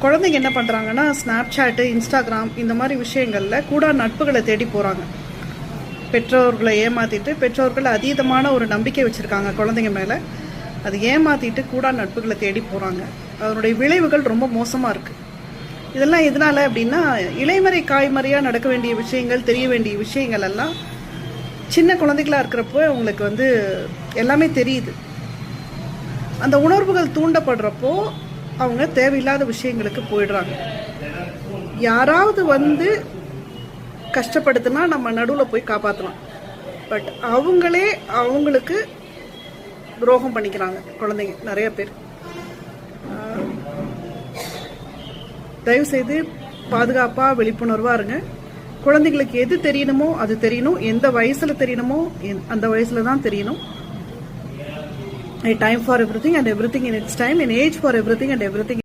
குழந்தைங்க என்ன பண்ணுறாங்கன்னா ஸ்னாப் சாட்டு, இன்ஸ்டாகிராம் இந்த மாதிரி விஷயங்களில் கூட நட்புகளை தேடி போகிறாங்க. பெற்றோர்களை ஏமாற்றிட்டு, பெற்றோர்கள் அதீதமான ஒரு நம்பிக்கை வச்சுருக்காங்க குழந்தைங்க மேலே. அது ஏமாற்றிட்டு கூட நட்புகளை தேடி போகிறாங்க. அதனுடைய விளைவுகள் ரொம்ப மோசமாக இருக்குது. இதெல்லாம் எதனால அப்படின்னா, இலைமறை காய்மறையாக நடக்க வேண்டிய விஷயங்கள், தெரிய வேண்டிய விஷயங்கள் எல்லாம் சின்ன குழந்தைகளாக இருக்கிறப்போ அவங்களுக்கு எல்லாமே தெரியுது. அந்த உணர்வுகள் தூண்டப்படுறப்போ அவங்க தேவையில்லாத விஷயங்களுக்கு போயிடுறாங்க. யாராவது கஷ்டப்படுத்தினா நம்ம நடுவில் போய் காப்பாற்றலாம். பட் அவங்களே அவங்களுக்கு துரோகம் பண்ணிக்கிறாங்க குழந்தைங்க நிறைய பேர். தயவுசெய்து பாதுகாப்பாக விழிப்புணர்வாக இருங்க. குழந்தைங்களுக்கு எது தெரியணுமோ அது தெரியணும். எந்த வயசில் தெரியணுமோ அந்த வயசில் தான் தெரியணும். A time for everything and everything in its time, an age for everything and everything